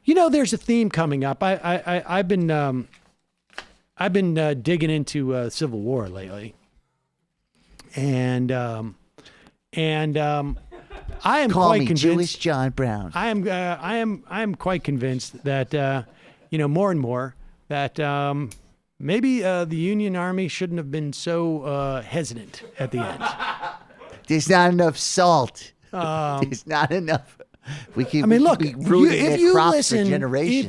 There's a theme coming up. I've been digging into Civil War lately, and I am Call quite me convinced. Jewish John Brown. I am quite convinced that more and more that maybe the Union Army shouldn't have been so hesitant at the end. There's not enough salt. There's not enough. Look, if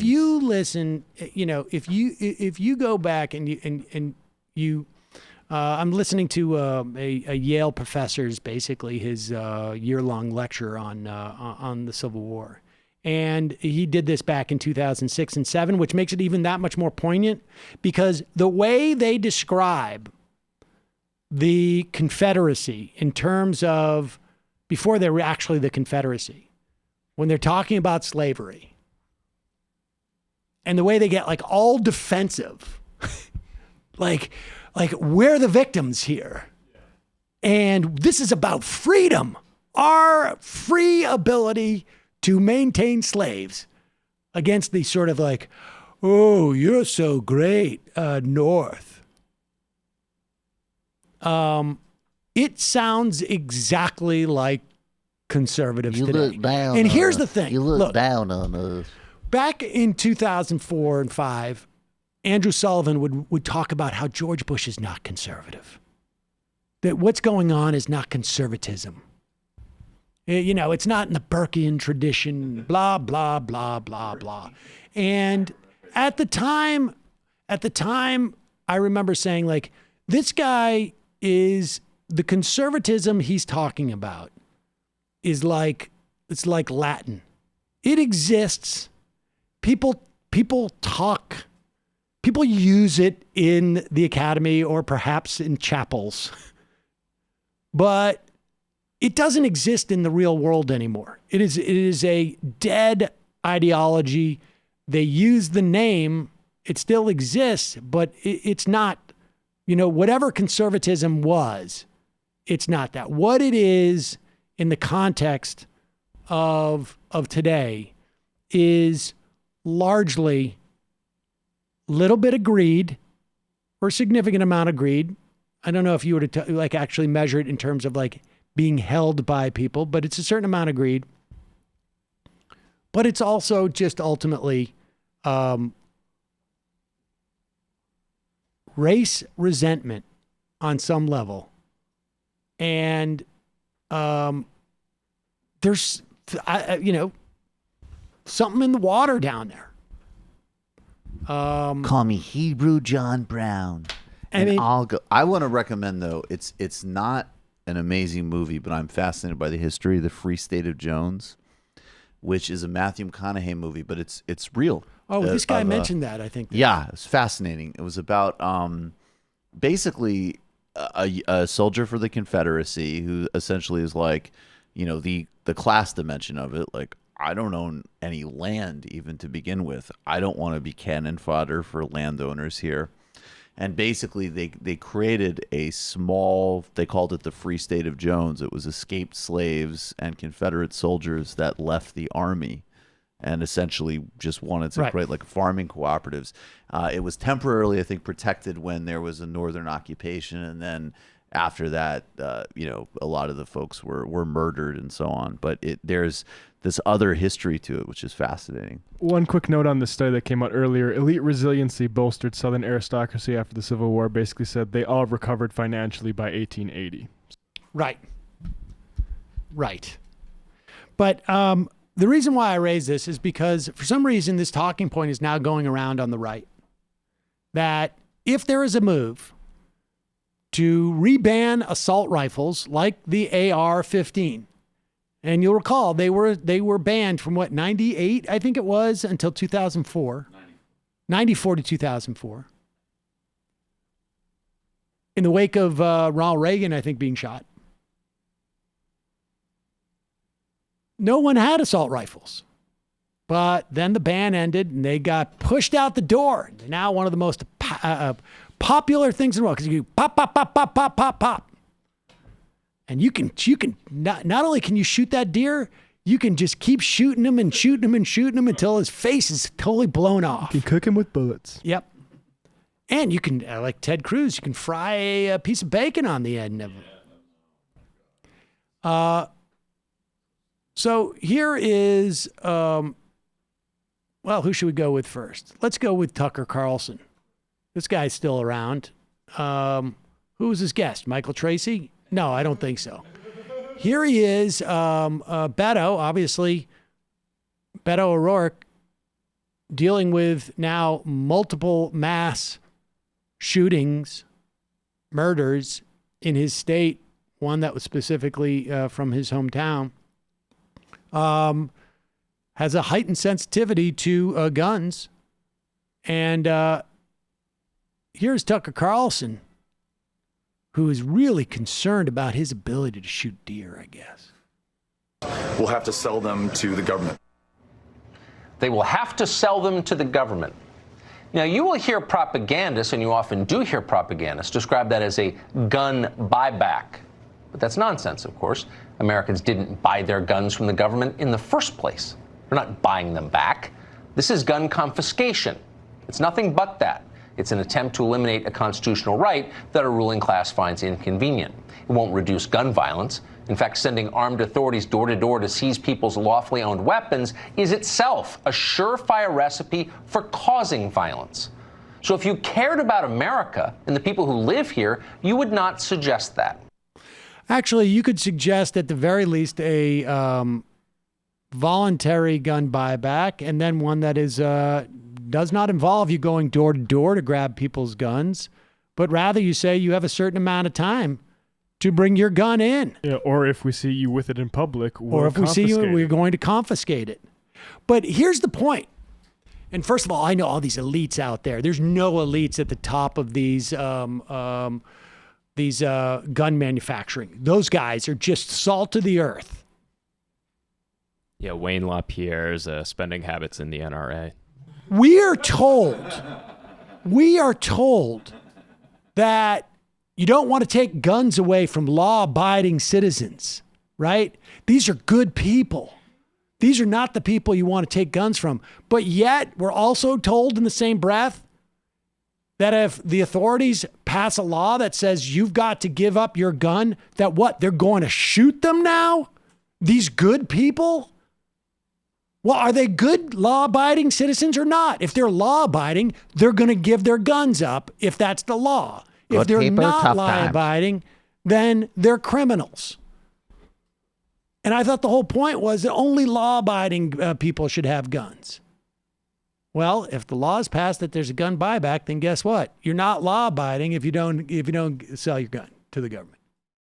you listen, if you go back and you I'm listening to a Yale professor's basically his year-long lecture on the Civil War. And he did this back in 2006 and 2007, which makes it even that much more poignant because the way they describe the Confederacy in terms of before they were actually the Confederacy, when they're talking about slavery and the way they get like all defensive, like we're the victims here. And this is about freedom, our free ability to maintain slaves against the sort of like, oh, you're so great, North. It sounds exactly like conservatives you today. Look down and on here's us. the thing. You look down on us. Back in 2004 and 2005, Andrew Sullivan would talk about how George Bush is not conservative. That what's going on is not conservatism. It's not in the Burkean tradition, blah, blah, blah, blah, blah. And at the time, I remember saying, like, this guy is, the conservatism he's talking about is like, it's like Latin. It exists. People talk. People use it in the academy or perhaps in chapels. But it doesn't exist in the real world anymore. It is a dead ideology. They use the name. It still exists, but it's not, whatever conservatism was, it's not that. What it is in the context of today is largely little bit of greed or significant amount of greed. I don't know if you were to actually measure it in terms of like being held by people, but it's a certain amount of greed. But it's also just ultimately race resentment on some level. And there's, something in the water down there. Call me Hebrew John Brown. I'll go. I want to recommend though. It's not an amazing movie, but I'm fascinated by the history of the Free State of Jones, which is a Matthew McConaughey movie, but it's real. Oh, this guy mentioned that, I think. Yeah, it's fascinating. It was about basically a soldier for the Confederacy who essentially is like, the class dimension of it. Like, I don't own any land even to begin with. I don't want to be cannon fodder for landowners here. And basically, they created a small, they called it the Free State of Jones. It was escaped slaves and Confederate soldiers that left the army and essentially just wanted to create like farming cooperatives. It was temporarily, I think, protected when there was a northern occupation. And then after that, a lot of the folks were murdered and so on. But there's this other history to it, which is fascinating. One quick note on this study that came out earlier. Elite resiliency bolstered Southern aristocracy after the Civil War. Basically said they all recovered financially by 1880. Right. But the reason why I raise this is because for some reason this talking point is now going around on the right. That if there is a move to reban assault rifles like the AR-15, and you'll recall they were banned from 98, I think it was, until 2004. 94 to 2004. In the wake of Ronald Reagan, I think, being shot. No one had assault rifles. But then the ban ended and they got pushed out the door. They're now one of the most popular things in the world because you pop, pop, pop, pop, pop, pop, pop. And you can not only can you shoot that deer, you can just keep shooting him and shooting him and shooting him until his face is totally blown off. You can cook him with bullets. Yep. And you can, like Ted Cruz, you can fry a piece of bacon on the end of it. So here is, well, who should we go with first? Let's go with Tucker Carlson. This guy's still around. Who was his guest? Michael Tracy? No, I don't think so. Here he is, Beto, obviously, Beto O'Rourke, dealing with now multiple mass shootings, murders in his state, one that was specifically from his hometown, has a heightened sensitivity to guns. And here's Tucker Carlson, who is really concerned about his ability to shoot deer, I guess. We'll have to sell them to the government. They will have to sell them to the government. Now, you will hear propagandists, and you often do hear propagandists, describe that as a gun buyback. But that's nonsense, of course. Americans didn't buy their guns from the government in the first place. They're not buying them back. This is gun confiscation. It's nothing but that. It's an attempt to eliminate a constitutional right that a ruling class finds inconvenient. It won't reduce gun violence. In fact, sending armed authorities door to door to seize people's lawfully owned weapons is itself a surefire recipe for causing violence. So if you cared about America and the people who live here, you would not suggest that. Actually, you could suggest at the very least a voluntary gun buyback, and then one that is does not involve you going door to door to grab people's guns, but rather you say you have a certain amount of time to bring your gun in. Yeah, or if we see you with it in public, or if we see you, we're going to confiscate it. But here's the point. And first of all, I know all these elites out there. There's no elites at the top of these gun manufacturing. Those guys are just salt of the earth. Yeah, Wayne LaPierre's spending habits in the NRA. We are told that you don't want to take guns away from law-abiding citizens, right? These are good people. These are not the people you want to take guns from. But yet, we're also told in the same breath that if the authorities pass a law that says you've got to give up your gun, that what? They're going to shoot them now? These good people? Well, are they good law-abiding citizens or not? If they're law-abiding, they're going to give their guns up if that's the law. If they're not law-abiding, then they're criminals. And I thought the whole point was that only law-abiding people should have guns. Well, if the law is passed that there's a gun buyback, then guess what? You're not law-abiding if you don't sell your gun to the government.